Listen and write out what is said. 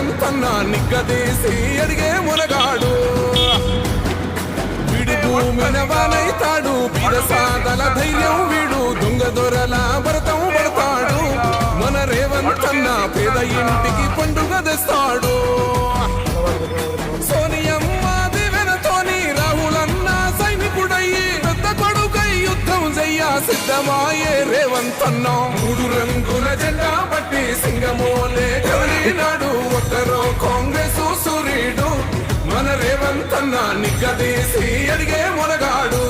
రేవంతన్న నిగ్గదీసి అడిగే మునగాడు వీడి భూమిన వానైతాడు బీరసాదల ధైర్యం వీడు దొంగ దొరల భరతం పడతాడు మన రేవంతన్న పేద ఇంటికి పండుగ తెస్తాడు సోనియమ్మ దివెనతోని రాహులన్న సైనికుడయ్యి పెద్ద కొడుకై యుద్ధం చెయ్య సిద్ధమాయే రేవంతన్న 3 రంగుల జెండా పట్టి సింగమోలే కదిలినాడు ఒక్కరో కాంగ్రెస్ సూర్యుడు మన రేవంతన్న నిగ్గదీసి అడిగే మునగాడు